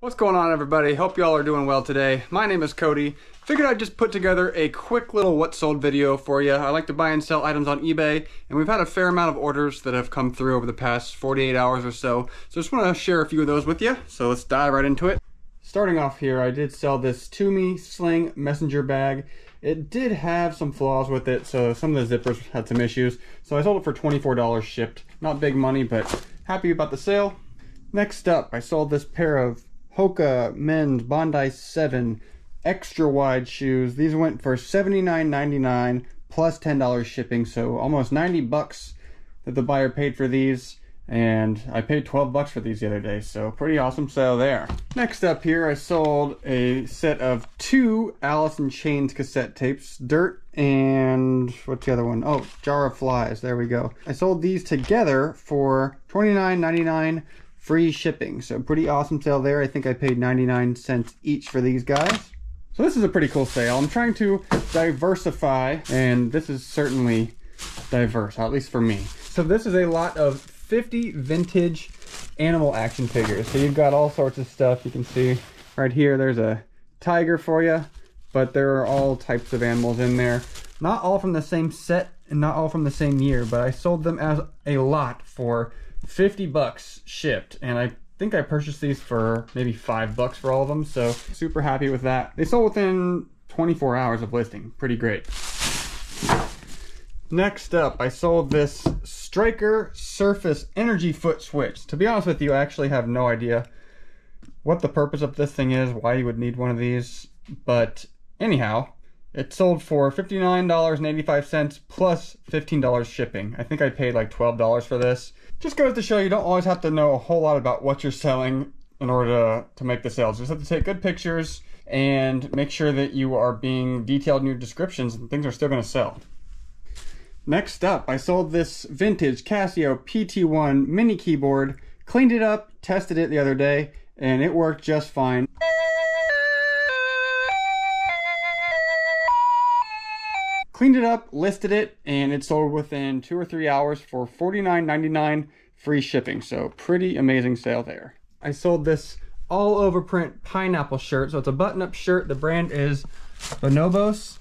What's going on, everybody? Hope y'all are doing well today. My name is Cody. Figured I'd just put together a quick little what sold video for you. I like to buy and sell items on eBay, and we've had a fair amount of orders that have come through over the past 48 hours or so. So just want to share a few of those with you. So let's dive right into it. Starting off here, I did sell this Toomey Sling messenger bag. It did have some flaws with it, so some of the zippers had some issues. So I sold it for $24 shipped. Not big money, but happy about the sale. Next up, I sold this pair of Hoka men's Bondi 7 extra wide shoes. These went for $79.99 plus $10 shipping, so almost 90 bucks that the buyer paid for these, and I paid 12 bucks for these the other day, so pretty awesome sale there. Next up here, I sold a set of 2 Alice in Chains cassette tapes, Dirt and what's the other one? Oh, Jar of Flies, there we go. I sold these together for $29.99 free shipping, so pretty awesome sale there. I think I paid 99 cents each for these guys. So this is a pretty cool sale. I'm trying to diversify, and this is certainly diverse, at least for me. So this is a lot of 50 vintage animal action figures. So you've got all sorts of stuff. You can see right here, there's a tiger for you, but there are all types of animals in there. Not all from the same set and not all from the same year, but I sold them as a lot for 50 bucks shipped, and I think I purchased these for maybe 5 bucks for all of them, so super happy with that. They sold within 24 hours of listing. Pretty great. Next up, I sold this Striker Surface Energy Foot Switch. To be honest with you, I actually have no idea what the purpose of this thing is, why you would need one of these, but anyhow, it sold for $59.85 plus $15 shipping. I think I paid like $12 for this. Just goes to show you don't always have to know a whole lot about what you're selling in order to make the sales. You just have to take good pictures and make sure that you are being detailed in your descriptions and things are still going to sell. Next up, I sold this vintage Casio PT1 mini keyboard. Cleaned it up, tested it the other day, and it worked just fine. Cleaned it up, listed it, and it sold within 2 or 3 hours for $49.99 free shipping. So pretty amazing sale there. I sold this all over print pineapple shirt. So it's a button-up shirt. The brand is Bonobos.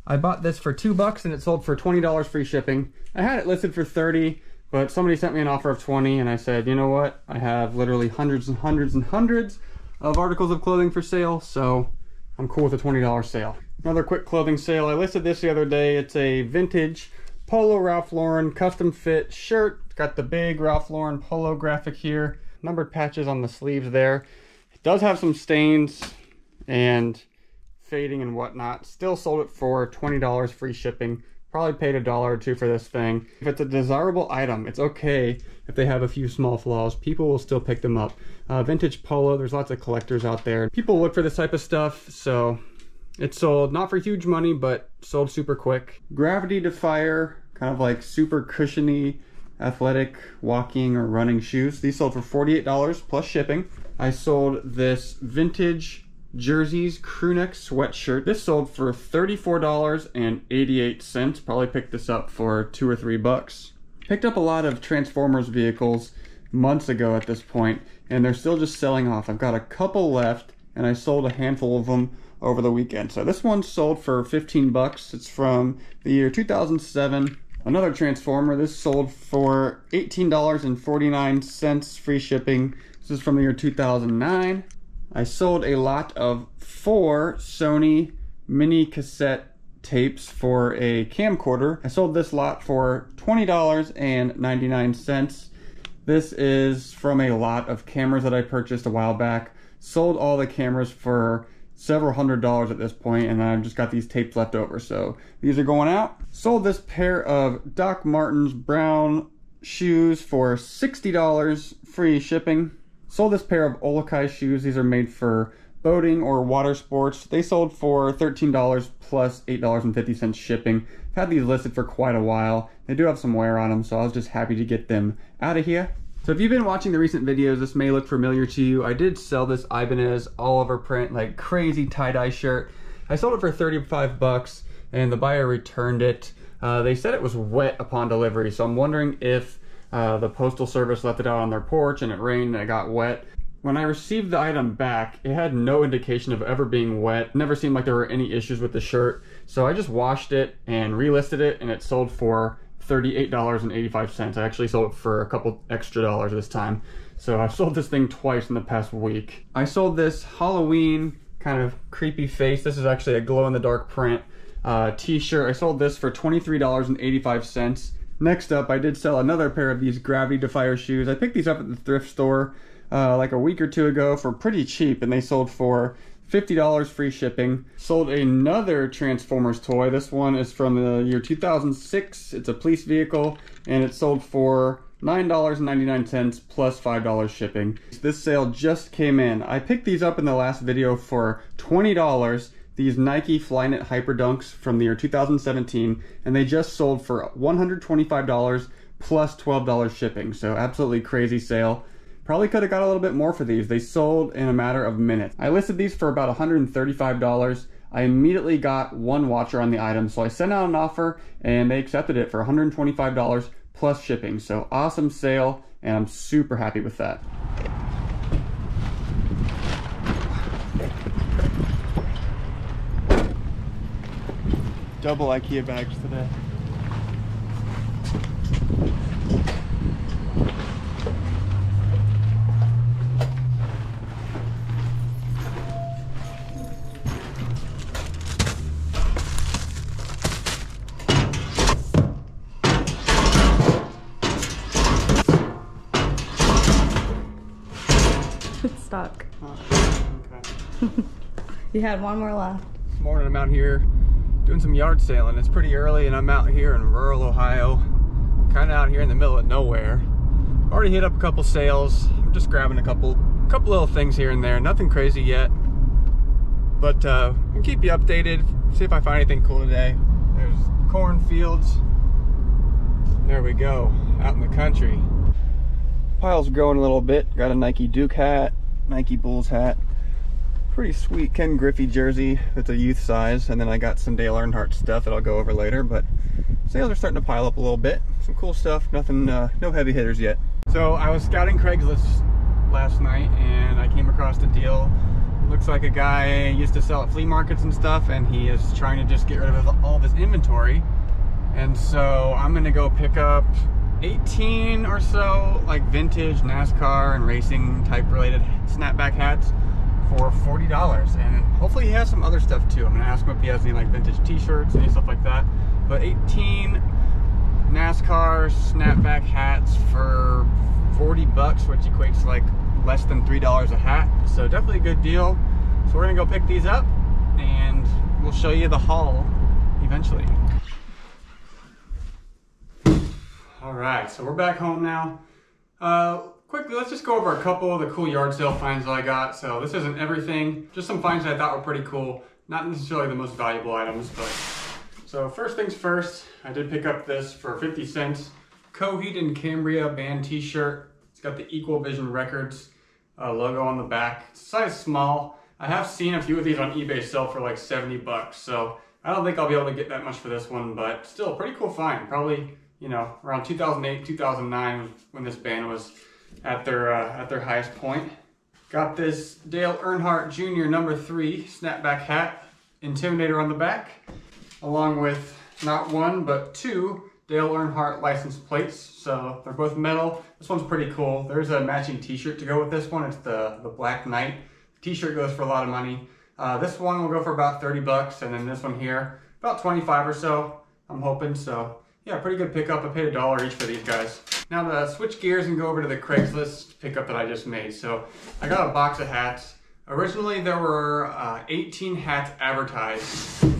I bought this for 2 bucks and it sold for $20 free shipping. I had it listed for 30, but somebody sent me an offer of 20, and I said, you know what? I have literally hundreds and hundreds and hundreds of articles of clothing for sale, so I'm cool with a $20 sale. Another quick clothing sale. I listed this the other day. It's a vintage Polo Ralph Lauren custom fit shirt. It's got the big Ralph Lauren Polo graphic here. Numbered patches on the sleeves there. It does have some stains and fading and whatnot. Still sold it for $20 free shipping. Probably paid $1 or $2 for this thing. If it's a desirable item, it's okay if they have a few small flaws. People will still pick them up. Vintage Polo, there's lots of collectors out there. People look for this type of stuff, so it sold not for huge money, but sold super quick. Gravity Defier, kind of like super cushiony, athletic walking or running shoes. These sold for $48 plus shipping. I sold this vintage Jerseys crewneck sweatshirt. This sold for $34.88. Probably picked this up for 2 or 3 bucks. Picked up a lot of Transformers vehicles months ago at this point, and they're still just selling off. I've got a couple left, and I sold a handful of them over the weekend. So this one sold for 15 bucks. It's from the year 2007. Another Transformer. This sold for $18.49 free shipping. This is from the year 2009. I sold a lot of 4 Sony mini cassette tapes for a camcorder. I sold this lot for $20.99. This is from a lot of cameras that I purchased a while back. Sold all the cameras for several $100s at this point, and I've just got these tapes left over, so these are going out. Sold this pair of Doc Martens brown shoes for $60 free shipping. Sold this pair of Olokai shoes. These are made for boating or water sports. They sold for $13 plus $8.50 shipping. I've had these listed for quite a while. They do have some wear on them, so I was just happy to get them out of here. So if you've been watching the recent videos, this may look familiar to you. I did sell this Ibanez all over print, like crazy tie-dye shirt. I sold it for 35 bucks, and the buyer returned it. They said it was wet upon delivery, so I'm wondering if the postal service left it out on their porch and it rained and it got wet. When I received the item back, it had no indication of ever being wet. Never seemed like there were any issues with the shirt. So I just washed it and relisted it, and it sold for $38.85. I actually sold it for a couple extra dollars this time. So I've sold this thing twice in the past week. I sold this Halloween kind of creepy face. This is actually a glow-in-the-dark print t-shirt. I sold this for $23.85. Next up, I did sell another pair of these Gravity Defier shoes. I picked these up at the thrift store like a week or two ago for pretty cheap, and they sold for $50 free shipping. Sold another Transformers toy. This one is from the year 2006. It's a police vehicle, and it sold for $9.99 plus $5 shipping. This sale just came in. I picked these up in the last video for $20. These Nike Flyknit Hyper Dunks from the year 2017, and they just sold for $125 plus $12 shipping. So absolutely crazy sale. Probably could have got a little bit more for these. They sold in a matter of minutes. I listed these for about $135. I immediately got one watcher on the item, so I sent out an offer and they accepted it for $125 plus shipping. So awesome sale, and I'm super happy with that. Double IKEA bags today. It's stuck. Oh, okay. You had one more left. This morning I'm out here doing some yard sailing. It's pretty early and I'm out here in rural Ohio, kind of out here in the middle of nowhere. Already hit up a couple sales. I'm just grabbing a couple little things here and there. Nothing crazy yet, but we'll keep you updated. See if I find anything cool today. There's cornfields. There we go, out in the country. Pile's growing a little bit. Got a Nike Duke hat, Nike Bulls hat. Pretty sweet Ken Griffey jersey. It's a youth size. And then I got some Dale Earnhardt stuff that I'll go over later. But sales are starting to pile up a little bit. Some cool stuff. Nothing, no heavy hitters yet. So I was scouting Craigslist last night and I came across a deal. Looks like a guy used to sell at flea markets and stuff, and he is trying to just get rid of all of his inventory. And so I'm gonna go pick up 18 or so like vintage NASCAR and racing type related snapback hats for $40, and hopefully he has some other stuff too. I'm gonna ask him if he has any like vintage t-shirts, any stuff like that. But 18 NASCAR snapback hats for 40 bucks, which equates to like less than $3 a hat. So definitely a good deal. So we're gonna go pick these up and we'll show you the haul eventually. All right, so we're back home now. Quickly, let's just go over a couple of the cool yard sale finds that I got. So this isn't everything, just some finds that I thought were pretty cool. Not necessarily the most valuable items, but. So first things first, I did pick up this for 50 cents. Coheed and Cambria band t-shirt. It's got the Equal Vision Records logo on the back. It's size small. I have seen a few of these on eBay sell for like 70 bucks. So I don't think I'll be able to get that much for this one, but still pretty cool find. Probably, you know, around 2008, 2009 when this band was at their highest point. Got this Dale Earnhardt Jr. number 3 snapback hat, Intimidator on the back, along with not one, but 2 Dale Earnhardt license plates. So they're both metal. This one's pretty cool. There's a matching t-shirt to go with this one. It's the Black Knight. The t-shirt goes for a lot of money. This one will go for about 30 bucks, and then this one here, about 25 or so, I'm hoping. So yeah, pretty good pickup. I paid $1 each for these guys. Now to switch gears and go over to the Craigslist pickup that I just made. So I got a box of hats. Originally there were 18 hats advertised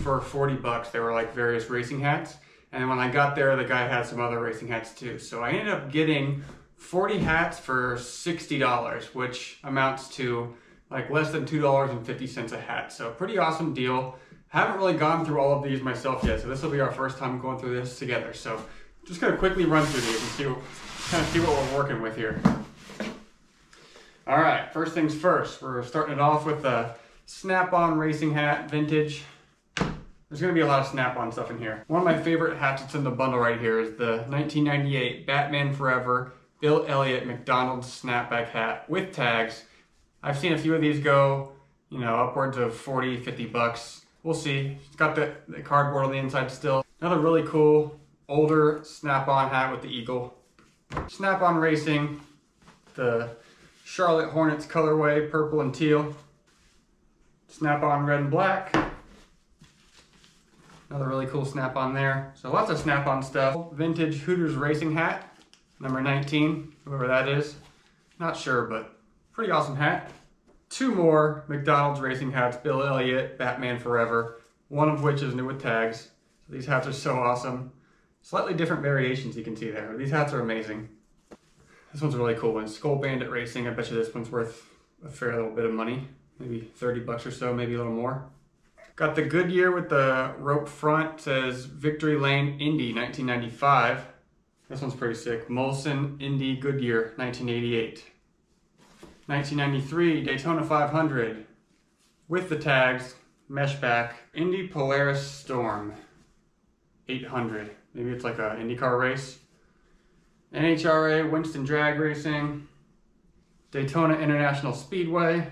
for 40 bucks. They were like various racing hats. And when I got there, the guy had some other racing hats too. So I ended up getting 40 hats for $60, which amounts to like less than $2.50 a hat. So pretty awesome deal. Haven't really gone through all of these myself yet, so this will be our first time going through this together. So just gonna quickly run through these and see what we're working with here. All right, first things first, we're starting it off with a Snap-on racing hat, vintage. There's gonna be a lot of Snap-on stuff in here. One of my favorite hats that's in the bundle right here is the 1998 Batman Forever Bill Elliott McDonald's snapback hat with tags. I've seen a few of these go, you know, upwards of 40, 50 bucks. We'll see. It's got the cardboard on the inside still. Another really cool, older Snap-on hat with the eagle. Snap-on Racing, the Charlotte Hornets colorway, purple and teal. Snap-on red and black. Another really cool Snap-on there. So lots of Snap-on stuff. Vintage Hooters racing hat, number 19, whoever that is. Not sure, but pretty awesome hat. Two more McDonald's racing hats, Bill Elliott, Batman Forever, one of which is new with tags. So these hats are so awesome. Slightly different variations you can see there. These hats are amazing. This one's a really cool one. Skull Bandit Racing. I bet you this one's worth a fair little bit of money. Maybe 30 bucks or so, maybe a little more. Got the Goodyear with the rope front. It says Victory Lane Indy 1995. This one's pretty sick. Molson Indy Goodyear 1988. 1993 Daytona 500 with the tags, mesh back. Indy Polaris Storm 800. Maybe it's like an IndyCar race. NHRA Winston Drag Racing, Daytona International Speedway,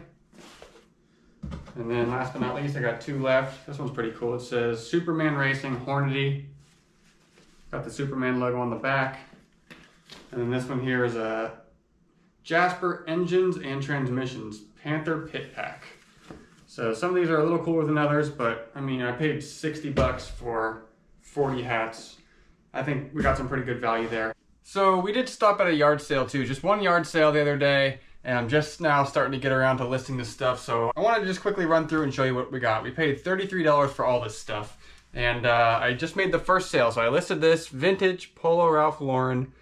and then last but not least, I got two left. This one's pretty cool. It says Superman Racing Hornady. Got the Superman logo on the back. And then this one here is a Jasper Engines and Transmissions Panther Pit Pack. So some of these are a little cooler than others, but I mean, I paid 60 bucks for 40 hats. I think we got some pretty good value there. So we did stop at a yard sale too, just one yard sale the other day, and I'm just now starting to get around to listing this stuff. So I wanted to just quickly run through and show you what we got. We paid $33 for all this stuff, and I just made the first sale. So I listed this vintage Polo Ralph Lauren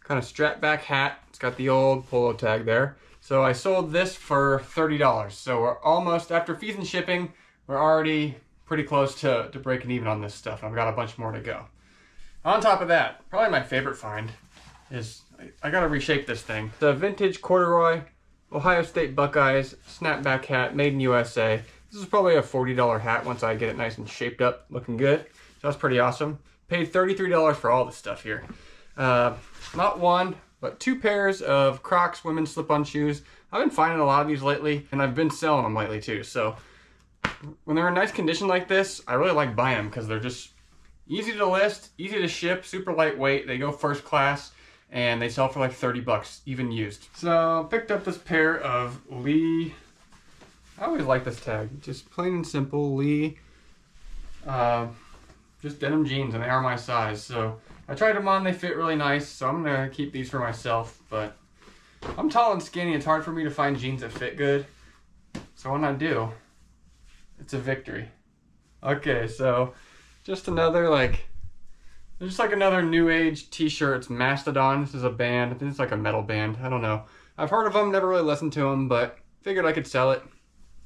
kind of strap back hat. It's got the old Polo tag there. So I sold this for $30. So we're almost, after fees and shipping, we're already pretty close to breaking even on this stuff. I've got a bunch more to go. On top of that, probably my favorite find is, I gotta reshape this thing. The vintage corduroy Ohio State Buckeyes snapback hat, made in USA. This is probably a $40 hat once I get it nice and shaped up, looking good. So that's pretty awesome. Paid $33 for all this stuff here. Not one, but two pairs of Crocs women's slip-on shoes. I've been finding a lot of these lately, and I've been selling them lately too. So when they're in nice condition like this, I really like buying them because they're just easy to list, easy to ship, super lightweight. They go first class, and they sell for like 30 bucks, even used. So picked up this pair of Lee, I always like this tag, just plain and simple Lee, just denim jeans, and they are my size. So I tried them on, they fit really nice, so I'm gonna keep these for myself, but I'm tall and skinny, it's hard for me to find jeans that fit good. So when I do, it's a victory. Okay, so just another just like another new age t-shirt. It's Mastodon. This is a band. I think it's like a metal band. I don't know. I've heard of them, never really listened to them, but figured I could sell it.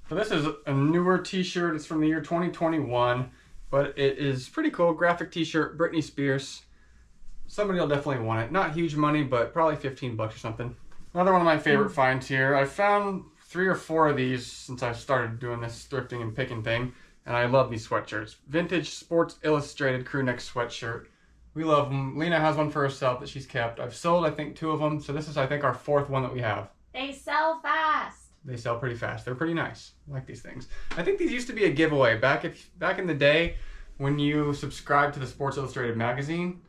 So this is a newer t-shirt. It's from the year 2021, but it is pretty cool. Graphic t-shirt, Britney Spears. Somebody will definitely want it. Not huge money, but probably 15 bucks or something. Another one of my favorite finds here. I found 3 or 4 of these since I started doing this thrifting and picking thing, and I love these sweatshirts. Vintage Sports Illustrated crew neck sweatshirt. We love them. Lena has one for herself that she's kept. I've sold, I think, 2 of them, so this is, I think, our 4th one that we have. They sell fast. They sell pretty fast. They're pretty nice. I like these things. I think these used to be a giveaway back in the day when you subscribed to the Sports Illustrated magazine.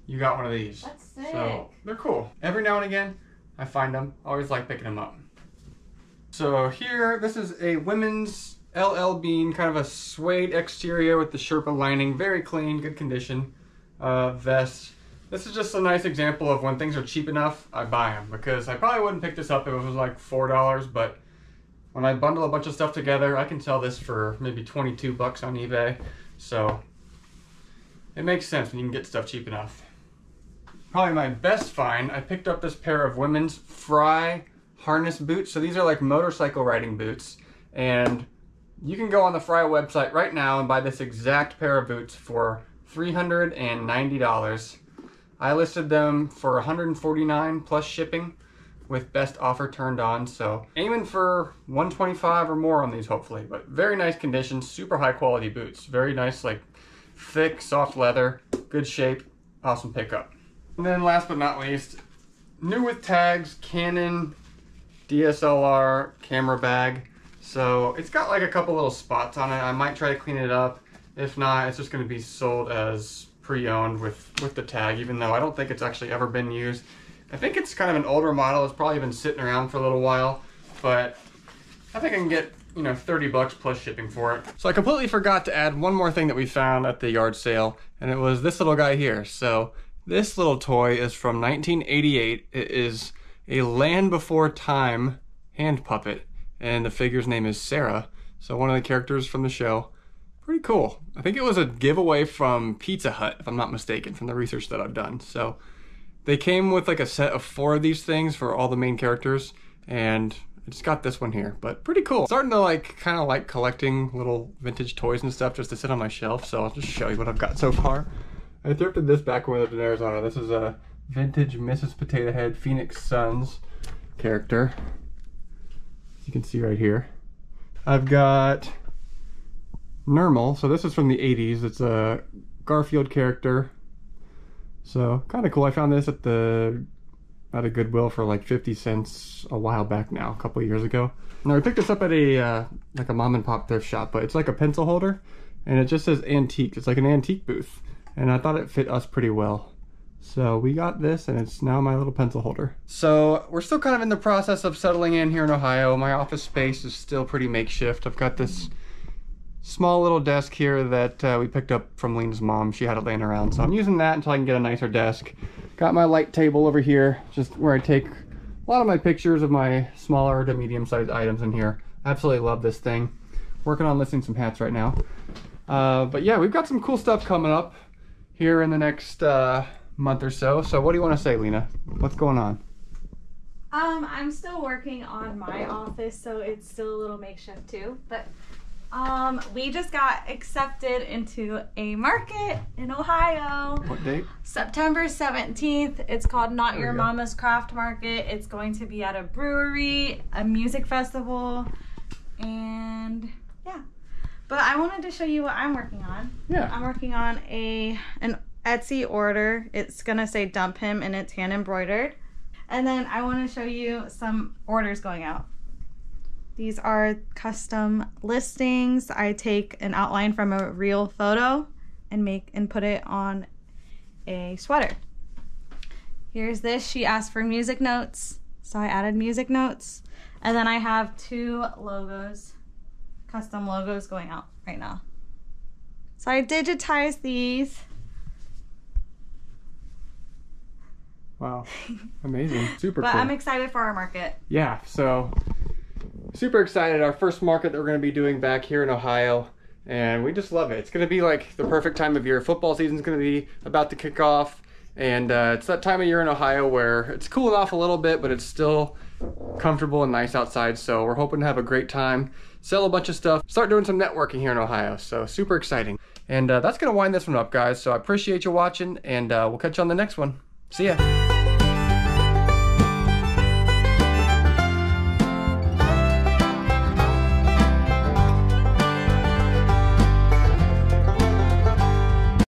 You got one of these. That's sick. So they're cool. Every now and again, I find them. I always like picking them up. So here, this is a women's LL Bean, kind of a suede exterior with the Sherpa lining. Very clean, good condition. Vest. This is just a nice example of when things are cheap enough, I buy them, because I probably wouldn't pick this up if it was like $4, but when I bundle a bunch of stuff together, I can sell this for maybe 22 bucks on eBay. So it makes sense when you can get stuff cheap enough. Probably my best find, I picked up this pair of women's Fry harness boots. So these are like motorcycle riding boots, and you can go on the Fry website right now and buy this exact pair of boots for $390. I listed them for $149 plus shipping with best offer turned on. So aiming for $125 or more on these hopefully, but very nice condition, super high quality boots. Very nice, like thick, soft leather, good shape, awesome pickup. And then last but not least, new with tags, Canon DSLR camera bag. So it's got like a couple little spots on it. I might try to clean it up. If not, it's just going to be sold as pre-owned with the tag, even though I don't think it's actually ever been used. I think it's kind of an older model. It's probably been sitting around for a little while, but I think I can get, you know, 30 bucks plus shipping for it. So I completely forgot to add one more thing that we found at the yard sale, and it was this little guy here. So this little toy is from 1988. It is a Land Before Time hand puppet, and the figure's name is Sarah. So one of the characters from the show. Pretty cool. I think it was a giveaway from Pizza Hut, if I'm not mistaken, from the research that I've done. So they came with like a set of 4 of these things for all the main characters, and I just got this one here, but pretty cool. Starting to like kind of like collecting little vintage toys and stuff just to sit on my shelf, so I'll just show you what I've got so far. I thrifted this back when we lived in Arizona. This is a vintage Mrs. Potato Head Phoenix Suns character. As you can see right here. I've got Nermal, so this is from the 80s. It's a Garfield character. So kind of cool. I found this at a Goodwill for like 50 cents a while back now, a couple of years ago. Now I picked this up at a like a mom and pop thrift shop, but it's like a pencil holder and it just says antique. It's like an antique booth, and I thought it fit us pretty well. So we got this, and it's now my little pencil holder. So we're still kind of in the process of settling in here in Ohio. My office space is still pretty makeshift. I've got this small little desk here that we picked up from Lena's mom. She had it laying around, so I'm using that until I can get a nicer desk. Got my light table over here, just where I take a lot of my pictures of my smaller to medium-sized items in here. Absolutely love this thing. Working on listing some hats right now. But yeah, we've got some cool stuff coming up here in the next month or so. So what do you want to say, Lena? What's going on? I'm still working on my office, so it's still a little makeshift too. But we just got accepted into a market in Ohio. What date? September 17th. It's called Not Your Mama's Craft Market. It's going to be at a brewery, a music festival, and yeah. But I wanted to show you what I'm working on. Yeah. I'm working on an Etsy order. It's gonna say dump him, and it's hand embroidered. And then I want to show you some orders going out. These are custom listings. I take an outline from a real photo and put it on a sweater. Here's this. She asked for music notes, so I added music notes. And then I have 2 logos, custom logos going out right now. So I digitized these. Wow, amazing, super cool. But I'm excited for our market. Yeah, so super excited. Our first market that we're going to be doing back here in Ohio, and we just love it. It's going to be like the perfect time of year. Football season's going to be about to kick off, and it's that time of year in Ohio where it's cooling off a little bit, but it's still comfortable and nice outside. So we're hoping to have a great time, sell a bunch of stuff, start doing some networking here in Ohio. So super exciting. And that's going to wind this one up, guys. So I appreciate you watching, and we'll catch you on the next one. See ya.